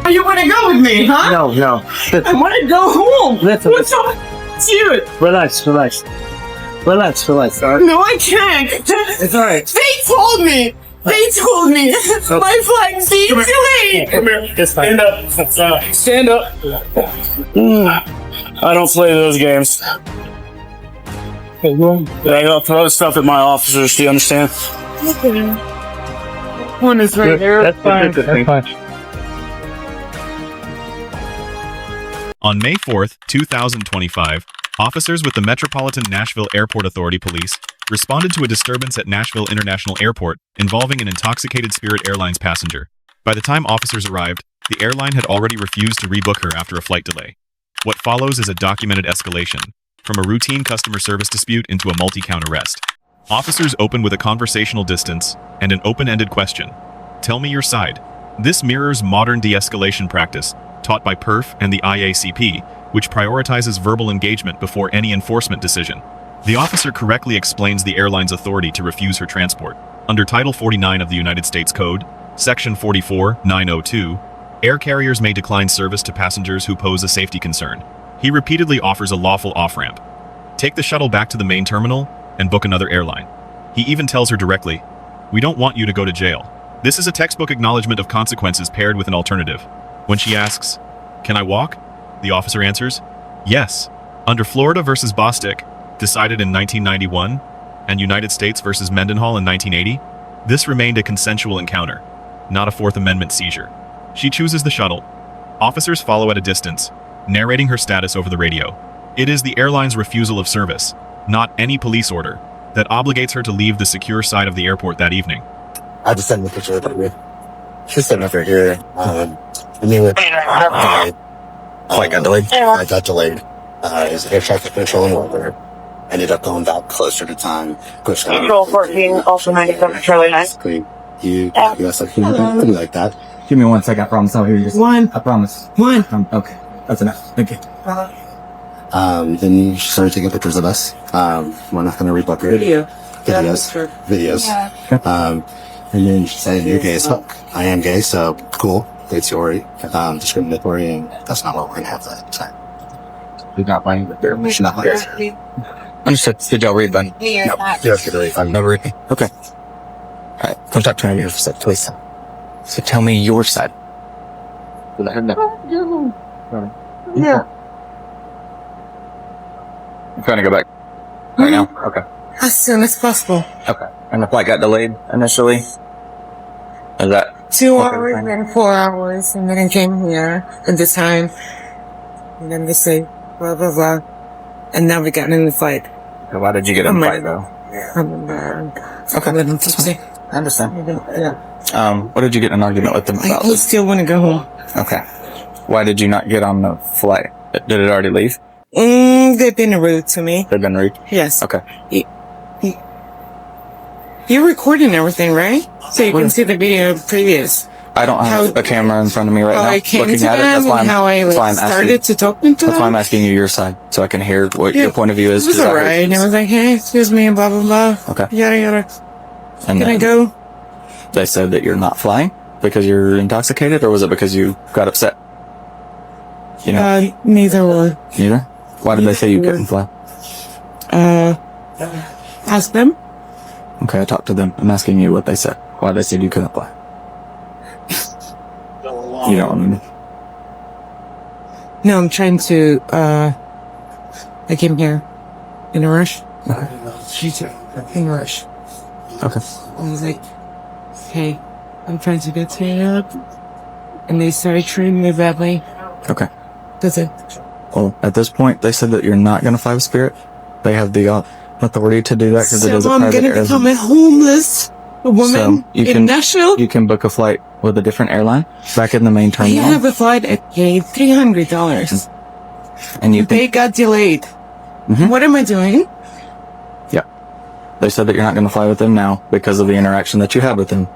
You want to go with me, huh? No. I want to go home. Listen. What's wrong with you? Relax. All right? No, I can't. It's all right. They told me my flight's being delayed. Come here. Stand up. Stand up. I don't play those games. I don't throw stuff at my officers. Do you understand? One is right there. That's fine. On May 4th, 2025, officers with the Metropolitan Nashville Airport Authority Police responded to a disturbance at Nashville International Airport involving an intoxicated Spirit Airlines passenger. By the time officers arrived, the airline had already refused to rebook her after a flight delay. What follows is a documented escalation, from a routine customer service dispute into a multi-count arrest. Officers open with a conversational distance and an open-ended question. Tell me your side. This mirrors modern de-escalation practice taught by PERF and the IACP, which prioritizes verbal engagement before any enforcement decision. The officer correctly explains the airline's authority to refuse her transport. Under Title 49 of the United States Code, Section 44-902, air carriers may decline service to passengers who pose a safety concern. He repeatedly offers a lawful off-ramp. Take the shuttle back to the main terminal and book another airline. He even tells her directly, "We don't want you to go to jail." This is a textbook acknowledgement of consequences paired with an alternative. When she asks, "Can I walk?" the officer answers, "Yes." Under Florida versus Bostick, decided in 1991, and United States versus Mendenhall in 1980, this remained a consensual encounter, not a Fourth Amendment seizure. She chooses the shuttle. Officers follow at a distance, narrating her status over the radio. It is the airline's refusal of service, not any police order, that obligates her to leave the secure side of the airport that evening. I just sent a picture of her. She's sitting over here. Flight got delayed. I got delayed. His air traffic control and order. Ended up going back closer to time. Control 14, also 97 Charlie 9. You got something like that. Give me 1 second. I promise I'll hear you. One. I promise. One. Okay. That's enough. Thank you. Then she started taking pictures of us. We're not going to rebook her. Videos. Okay. And then she said, "You're gay as fuck." I am gay, so cool. Great story. Discriminatory, and that's not what we're going to have that time. We're not buying the beer. She's not like that. Understood. Did y'all read then? No. You're okay. I'm Never read me. Okay. Alright. Come talk to me on your side, please. So tell me your side. Let her know. Yeah. I'm trying to go back. Right now? Okay. As soon as possible. Okay. And the flight got delayed initially? Is that 2 hours and 4 hours, and then I came here at this time, and then they say blah blah blah, and now we got in the fight. So why did you get in the fight though? Okay, I understand. yeah. What did you get in an argument with them about? I still want to go home. Okay. Why did you not get on the flight? Did it already leave? They've been rude to me. They've been rude? Yes. Okay. You're recording everything, right? So you can see the video previous. I don't have a camera in front of me right now. How I came looking to at them, it. and how I started to talk to them. That's why I'm asking you your side, so I can hear what your point of view is. It was alright. And I was like, "Hey, excuse me," and blah blah blah. Okay. Yada yada. And Can I go? They said that you're not flying because you're intoxicated, or was it because you got upset? You know? Neither one. Neither? Why did they say you couldn't fly? Ask them. Okay, I talked to them. I'm asking you what they said. Why they said you couldn't fly. You don't want me to. No, I'm trying to, I came here in a rush. Okay. In a rush. Okay. I was like, "Hey, I'm trying to get to Europe." And they started treating me badly. Okay. That's it. Well, at this point, they said that you're not going to fly with Spirit. They have the authority to do that because it is a I'm private going to airline. become a homeless woman in Nashville. You can book a flight with a different airline back in the main I terminal. have a flight at paid $300. And you They got delayed. Mhm. What am I doing? Yeah. They said that you're not going to fly with them now because of the interaction that you had with them.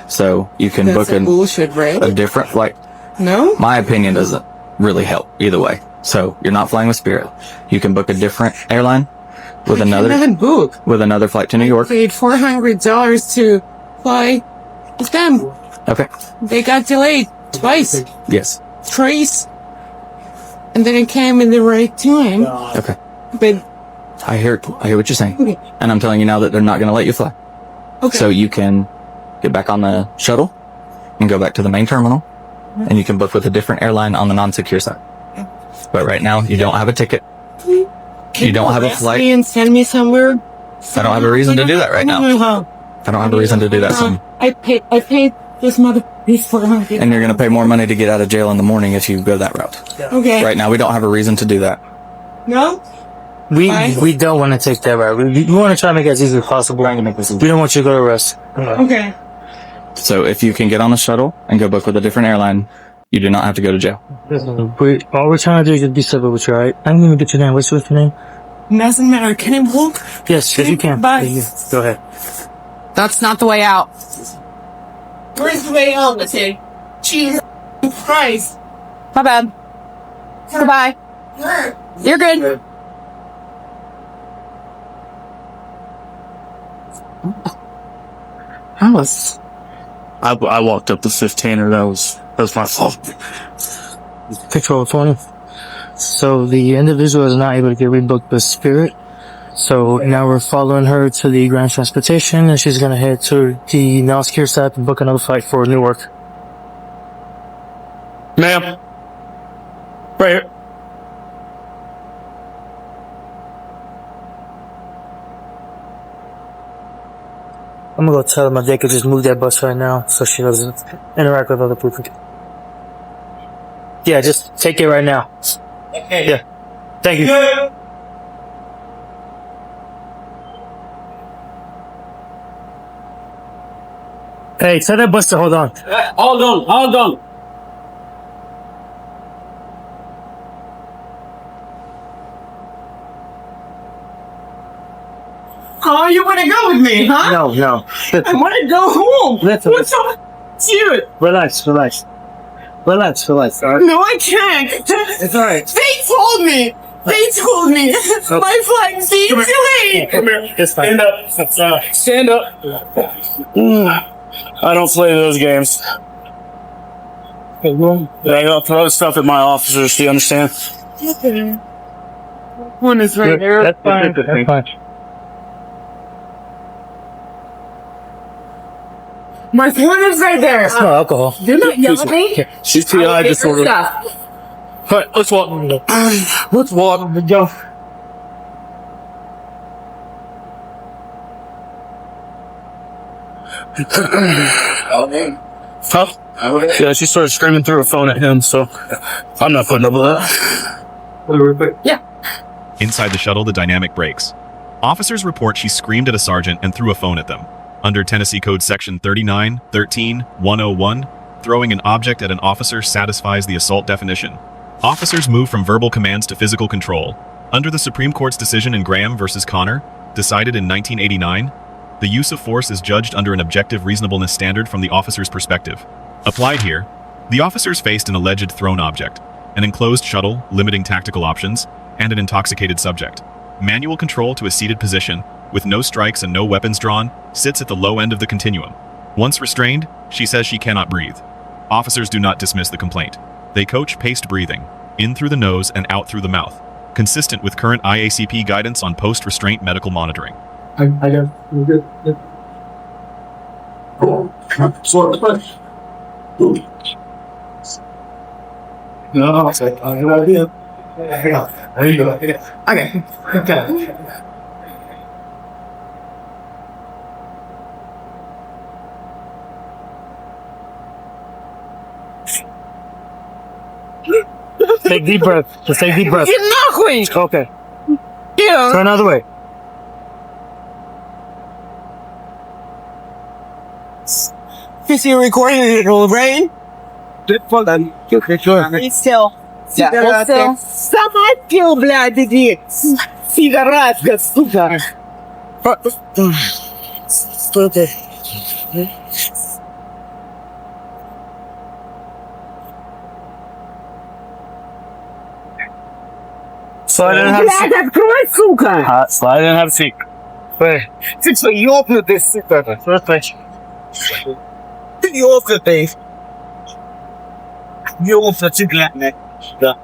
So you can That's book bullshit, right? a different flight. No? My opinion doesn't really help either way. So you're not flying with Spirit. You can book a different airline with I cannot book. with another flight to New I York. paid $400 to fly with them. Okay. They got delayed. Twice. Yes. Twice. And then I came in the right time. Okay. But I hear what you're saying. Okay. And I'm telling you now that they're not going to let you fly. okay. So you can get back on the shuttle and go back to the main terminal, and you can book with a different airline on the non-secure side. But right now, you don't have a ticket. You don't have a flight. And send me somewhere. I don't have a reason to do that right now. I don't have a reason to do that. So, I paid this mother piece for her. and you're going to pay more money to get out of jail in the morning if you go that route. Okay. Right now, we don't have a reason to do that. No? We don't want to take that route. We want to try to make it as easy as possible. We don't want you to go to rest. Okay. So if you can get on the shuttle and go book with a different airline, you do not have to go to jail. All we're trying to do is just be civil with you, alright? I didn't even get your name. What's your name? Doesn't matter. Can I walk? Yes, you can. Bye. Go ahead. That's not the way out. Where's the way out, Missy? Jesus Christ. My bad. Goodbye. You're good. I walked up the 15er. That was my fault. Control 20. So the individual is not able to get rebooked with Spirit. So now we're following her to the ground transportation, and she's gonna head to the non-secure side and book another flight for Newark. Ma'am. Right here. I'm gonna go tell them that they could just move that bus right now so she doesn't interact with other people. Yeah, just take it right now. Okay. Yeah. Thank you. Hey, tell that bus to hold on. Hold on. Oh, you want to go with me, huh? No. I want to go home. Listen. What's up with you? Relax. All right? No, I can't. It's alright. They told me. My flight's being delayed. Come here. It's fine. Stand up. I don't play those games. Hey, room. I don't throw stuff at my officers. Do you understand? Okay. One is right there. That's fine. That's fine. My phone is right there. It's no alcohol. You're not yelling at me. She's PI disorder. Stuff. Alright, let's walk. Let's walk. Go. Huh? Yeah, she started screaming through her phone at him, so I'm not putting up with that. Inside the shuttle, the dynamic breaks. Officers report she screamed at a sergeant and threw a phone at them. Under Tennessee Code Section 39-13-101, throwing an object at an officer satisfies the assault definition. Officers move from verbal commands to physical control. Under the Supreme Court's decision in Graham v. Connor, decided in 1989, the use of force is judged under an objective reasonableness standard from the officer's perspective. Applied here, the officers faced an alleged thrown object, an enclosed shuttle limiting tactical options, and an intoxicated subject. Manual control to a seated position, with no strikes and no weapons drawn, sits at the low end of the continuum. Once restrained, she says she cannot breathe. Officers do not dismiss the complaint. They coach paced breathing, in through the nose and out through the mouth, consistent with current IACP guidance on post-restraint medical monitoring. I got good. No, I got an idea. Hang on. There you go. Okay. Take deep breath. Just take deep breath. Get nahui. Okay. Yeah. Turn another way. You see recording it all right? Be still. Сигаретка. still. Сама пил, блядь, иди. Сигаретка, сука. Что ты? Slide in and have a seat. Блядь, открой, сука! Slide in and have a seat. Ты что, ёбнутый, сука? Ты ёбнутый.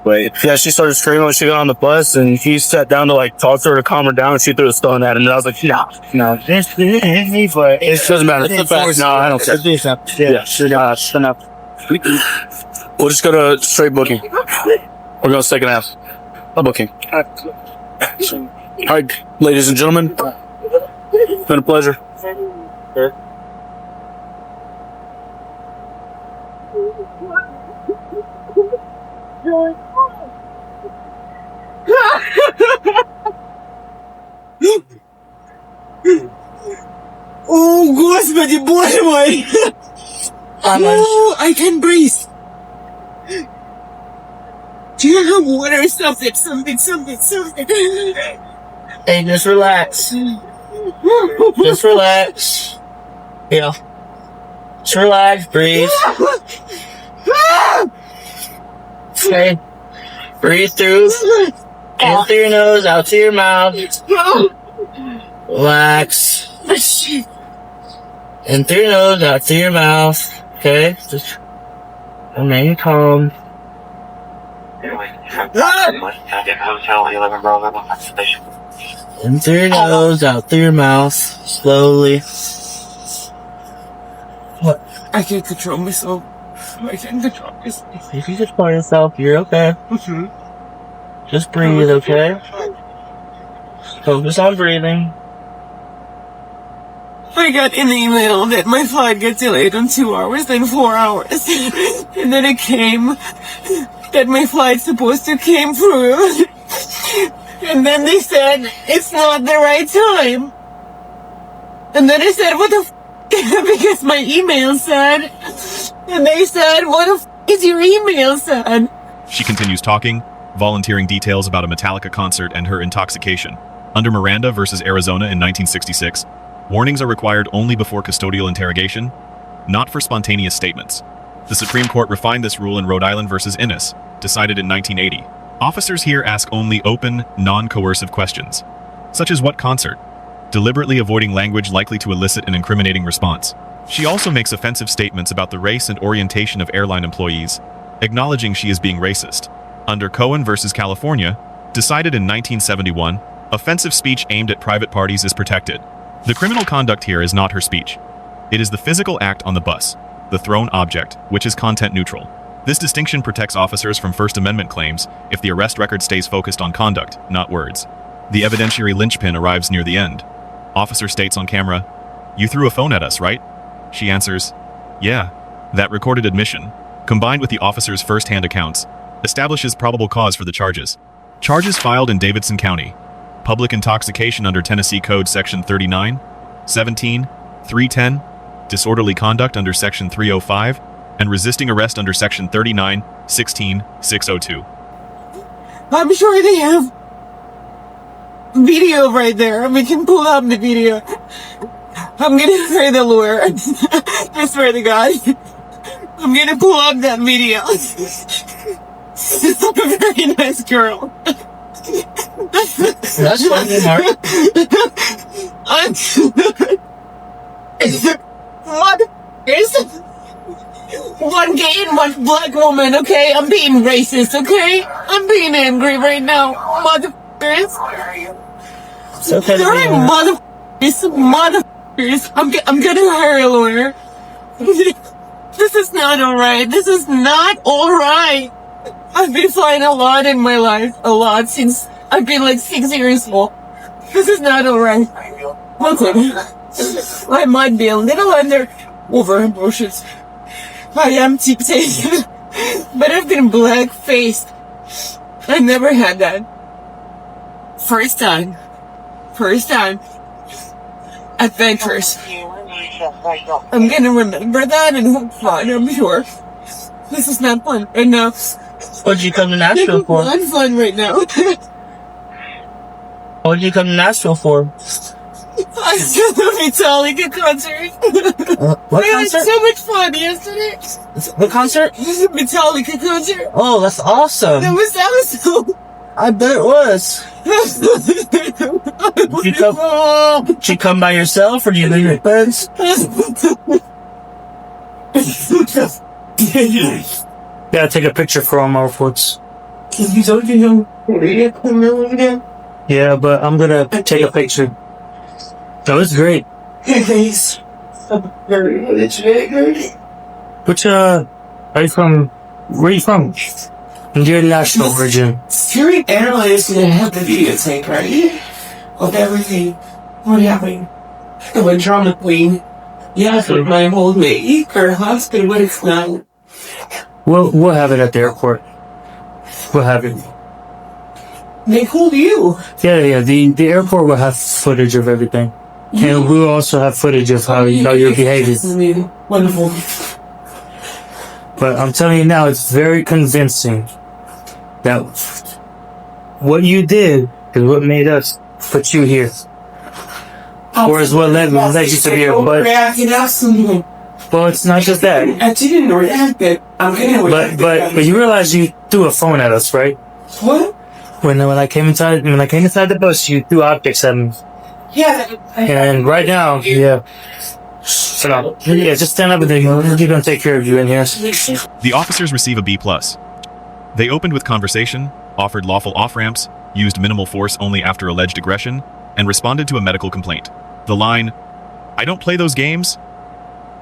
Wait. Yeah, she started screaming when she got on the bus, and he sat down to like talk to her to calm her down, and she threw a stone at him, and I was like, no, this but it doesn't matter. It's a fact. No, I don't care. We'll just go to straight booking. We're going second half. A booking. All right, ladies and gentlemen, it's been a pleasure. О, господи, боже мой! Oh, I can breathe. Do you have water or something? Something. Hey, just relax. Just relax. Yeah. Just relax, breathe. Okay. Breathe through. In through your nose, out to your mouth. Relax. In through your nose, out through your mouth. Okay? Just remain calm. In through your nose, out through your mouth. Slowly. What? I can't control myself. If you control yourself, you're okay. Just breathe, okay? Focus on breathing. I got an email that my flight got delayed on 2 hours, then 4 hours. And then it came that my flight's supposed to came through. And then they said, it's not the right time. And then I said, what the f***? Because my email said, and they said, what the f*** is your email said? She continues talking, volunteering details about a Metallica concert and her intoxication. Under Miranda versus Arizona in 1966, warnings are required only before custodial interrogation, not for spontaneous statements. The Supreme Court refined this rule in Rhode Island versus Innis, decided in 1980. Officers here ask only open, non-coercive questions, such as what concert, deliberately avoiding language likely to elicit an incriminating response. She also makes offensive statements about the race and orientation of airline employees, acknowledging she is being racist. Under Cohen versus California, decided in 1971, offensive speech aimed at private parties is protected. The criminal conduct here is not her speech. It is the physical act on the bus, the thrown object, which is content neutral. This distinction protects officers from First Amendment claims if the arrest record stays focused on conduct, not words. The evidentiary linchpin arrives near the end. Officer states on camera, "You threw a phone at us, right?" She answers, "Yeah." That recorded admission, combined with the officer's first-hand accounts, establishes probable cause for the charges. Charges filed in Davidson County. Public intoxication under Tennessee Code Section 39, 17, 310, disorderly conduct under Section 305, and resisting arrest under Section 39, 16, 602. I'm sure they have video right there. We can pull up the video. I'm gonna pay the lawyer. I swear to God. I'm gonna pull up that video. She's a very nice girl. That's funny, Mark. What is one gay and one black woman, okay? I'm being racist, okay? I'm being angry right now. Motherfuckers. It's okay. They're motherfuckers. I'm gonna hire a lawyer. This is not alright. This is not alright. I've been flying a lot in my life. A lot since I've been like 6 years old. This is not alright. Okay. I might be a little over emotions. I am taken, but I've been black-faced. I never had that. First time. Adventures. I'm gonna remember that and have fun, I'm sure. This is not fun right now. What'd you come to Nashville for? Not fun right now. What'd you come to Nashville for? I saw the Metallica concert. What We had concert? so much fun yesterday. What concert? Metallica concert. Oh, that's awesome. That was awesome. I bet it was. Did you come by yourself or do you leave your friends? gotta take a picture for all my reports. Can you don't you know? Yeah, but I'm gonna take a picture. That was great. Thanks. Very good. Which, are you from? Where are you from? Your national origin. Spirit Airlines gonna have the videotape, right? Of everything. What happened? I went drama queen. Yeah, for my old mate, her husband, but it's not. We'll have it at the airport. We'll have it. They called you. Yeah. The airport will have footage of everything. And we'll also have footage of how you're behaving. Wonderful. But I'm telling you now, it's very convincing that what you did is what made us put you here. Or is what led you to be here. But, well, it's not just that. I didn't react, but I'm gonna react. But you realize you threw a phone at us, right? What? When I came inside the bus, you threw objects at me. Yeah. And right now, yeah. So, yeah, just stand up and they're gonna take care of you in here. The officers receive a B+. They opened with conversation, offered lawful off-ramps, used minimal force only after alleged aggression, and responded to a medical complaint. The line, "I don't play those games,"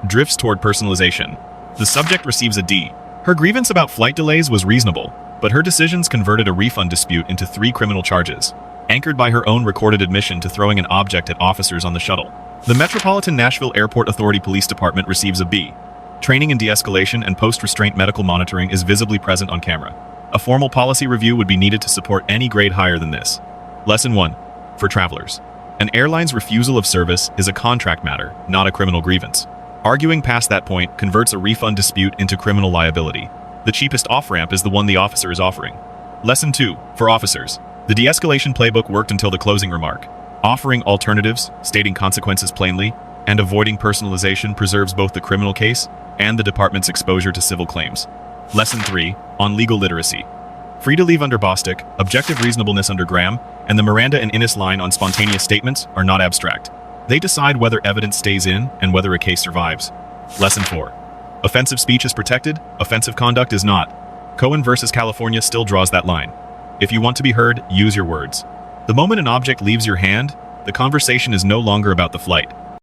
drifts toward personalization. The subject receives a D. Her grievance about flight delays was reasonable, but her decisions converted a refund dispute into 3 criminal charges, anchored by her own recorded admission to throwing an object at officers on the shuttle. The Metropolitan Nashville Airport Authority Police Department receives a B. Training in de-escalation and post-restraint medical monitoring is visibly present on camera. A formal policy review would be needed to support any grade higher than this. Lesson 1. For travelers. An airline's refusal of service is a contract matter, not a criminal grievance. Arguing past that point converts a refund dispute into criminal liability. The cheapest off-ramp is the one the officer is offering. Lesson 2. For officers. The de-escalation playbook worked until the closing remark. Offering alternatives, stating consequences plainly, and avoiding personalization preserves both the criminal case and the department's exposure to civil claims. Lesson 3. On legal literacy. Free to leave under Bostick, objective reasonableness under Graham, and the Miranda and Innis line on spontaneous statements are not abstract. They decide whether evidence stays in and whether a case survives. Lesson 4. Offensive speech is protected, offensive conduct is not. Cohen versus California still draws that line. If you want to be heard, use your words. The moment an object leaves your hand, the conversation is no longer about the flight.